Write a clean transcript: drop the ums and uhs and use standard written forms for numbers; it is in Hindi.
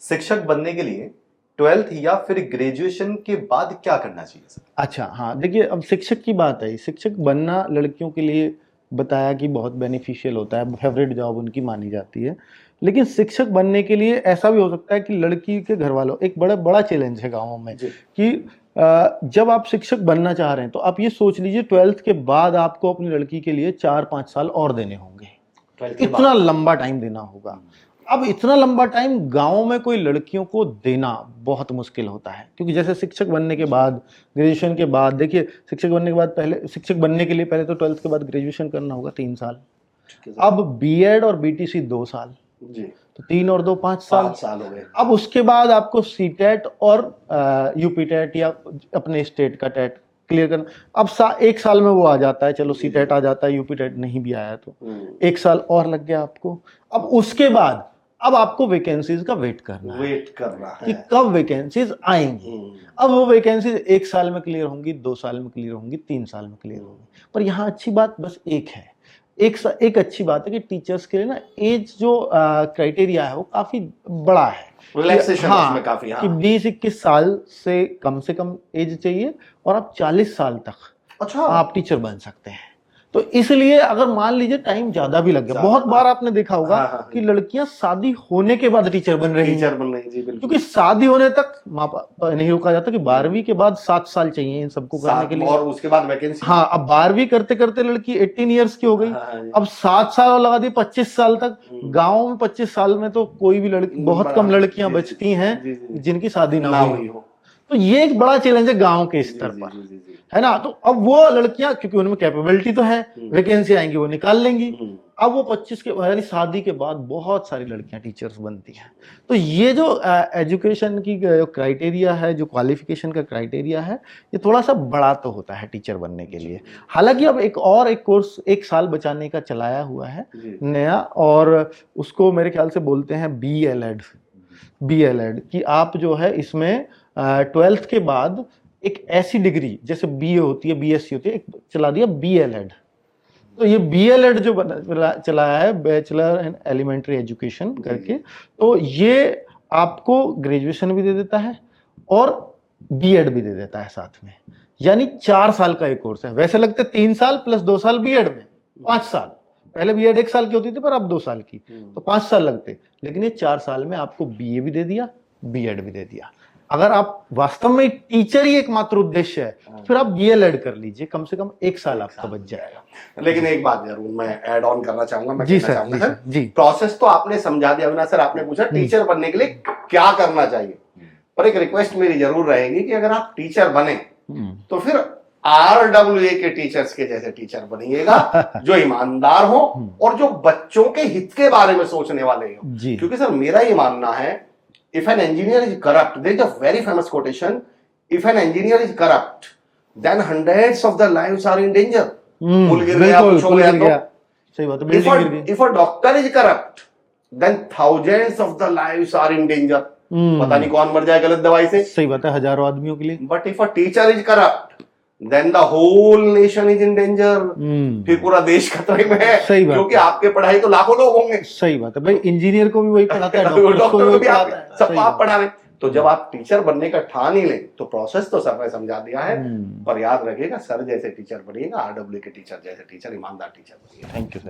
शिक्षक बनने के लिए 12th या फिर ग्रेजुएशन के बाद क्या करना चाहिए सर? अच्छा, हाँ, देखिए अब शिक्षक की बात है। शिक्षक बनना लड़कियों के लिए बताया कि बहुत बेनिफिशियल होता है, फेवरेट जॉब उनकी मानी जाती है। लेकिन शिक्षक बनने के लिए ऐसा भी हो सकता है कि लड़की के घर वालों, एक बड़ा बड़ा चैलेंज है गाँवों में कि जब आप शिक्षक बनना चाह रहे हैं तो आप ये सोच लीजिए 12th के बाद आपको अपनी लड़की के लिए 4-5 साल और देने होंगे। इतना लंबा टाइम देना होगा। अब इतना लंबा टाइम गाँव में कोई लड़कियों को देना बहुत मुश्किल होता है, क्योंकि जैसे शिक्षक बनने के बाद, ग्रेजुएशन के बाद, देखिए शिक्षक बनने के बाद, पहले शिक्षक बनने के लिए पहले तो 12th के बाद ग्रेजुएशन करना होगा 3 साल, अब बीएड और बीटीसी 2 साल जी, तो 3 और 2 5 साल हो गए। अब उसके बाद आपको सीटेट और यूपीटेट या अपने स्टेट का टेट क्लियर करना। अब 1 साल में वो आ जाता है, चलो सीटेट आ जाता है, यूपीटेट नहीं भी आया तो 1 साल और लग गया आपको। अब उसके बाद अब आपको वैकेंसीज का वेट करना है कि कब वैकेंसीज आएंगी। अब वो वैकेंसीज 1 साल में क्लियर होंगी, 2 साल में क्लियर होंगी, 3 साल में क्लियर होंगी। पर यहाँ अच्छी बात बस एक है, एक अच्छी बात है कि टीचर्स के लिए ना एज जो क्राइटेरिया है वो काफी बड़ा है, रिलैक्सेशन उसमें काफी, कि 20-21 साल से कम एज चाहिए और आप 40 साल तक आप टीचर बन सकते हैं। तो इसलिए अगर मान लीजिए टाइम ज्यादा भी लग गया, बहुत बार आपने देखा होगा कि लड़कियां शादी होने के बाद टीचर बन रही हैं, क्योंकि शादी होने तक माँ बाप नहीं रोका जाता कि 12वीं के बाद 7 साल चाहिए इन सबको करने के लिए, और उसके बाद वैकेंसी। हाँ, अब 12वीं करते करते लड़की 18 ईयर्स की हो गई, अब 7 साल और लगा दी 25 साल तक। गाँव में 25 साल में तो कोई भी लड़की, बहुत कम लड़कियां बचती हैं जिनकी शादी ना हुई हो। तो ये एक बड़ा चैलेंज है गांव के स्तर पर, है ना। तो अब वो लड़कियां, क्योंकि उनमें कैपेबिलिटी तो है, वैकेंसी आएंगी वो निकाल लेंगी। अब वो 25 के यानी शादी के बाद बहुत सारी लड़कियां टीचर्स बनती हैं। तो ये जो एजुकेशन की क्राइटेरिया है, जो क्वालिफिकेशन का क्राइटेरिया है, ये थोड़ा सा बड़ा तो होता है टीचर बनने के लिए। हालांकि अब एक कोर्स 1 साल बचाने का चलाया हुआ है नया, और उसको मेरे ख्याल से बोलते हैं BLED, कि आप जो है इसमें 12th के बाद एक ऐसी डिग्री, जैसे बीए होती है, बीएससी होती है, एक चला दिया BLED। तो ये BLED जो चलाया है, बैचलर इन एलिमेंट्री एजुकेशन करके, तो ये आपको ग्रेजुएशन भी दे देता है और बीएड भी दे देता है साथ में। यानी 4 साल का एक कोर्स है। वैसे लगते 3 साल प्लस 2 साल बीएड में, 5 साल। पहले बीएड 1 साल की होती थी, पर अब 2 साल की, तो 5 साल लगते। लेकिन ये 4 साल में आपको बीए भी दे दिया, बीएड भी दे दिया। अगर आप वास्तव में टीचर ही एकमात्र उद्देश्य है, फिर आप BLED कर लीजिए, कम से कम 1 साल आपका बच जाएगा। लेकिन एक बात जरूर मैं ऐड ऑन करना चाहूंगा, मैं कहना चाहूंगा सर, प्रोसेस तो आपने समझा दिया। अविनाश सर, आपने पूछा टीचर बनने के लिए क्या करना चाहिए, पर एक रिक्वेस्ट मेरी जरूर रहेगी कि अगर आप टीचर बने तो फिर RWA के टीचर्स के जैसे टीचर बनिएगा, जो ईमानदार हो और जो बच्चों के हित के बारे में सोचने वाले हो। क्योंकि सर मेरा ये मानना है, if an engineer is corrupt, there is a very famous quotation, if an engineer is corrupt, then hundreds of the lives are in danger. पुल गिर गया, कुछ हो गया तो सही बात है। If a doctor is corrupt, then thousands of the lives are in danger. पता नहीं कौन मर जाए गलत दवाई से, सही बात है, हजारों आदमियों के लिए। But if a teacher is corrupt, then the whole nation is in danger. फिर पूरा देश खतरे में है, क्योंकि आपके पढ़ाई तो लाखों लोग होंगे। सही बात है भाई, इंजीनियर को भी वही पढ़ाता है, डॉक्टर को भी पढ़ाता है, सब आप पढ़ा रहे। तो जब आप टीचर बनने का ठान ही लें, तो प्रोसेस तो सर ने समझा दिया है, पर याद रखिएगा सर जैसे टीचर बनिएगा, RWA के टीचर जैसे टीचर, ईमानदार टीचर बनिएगा। Thank you sir.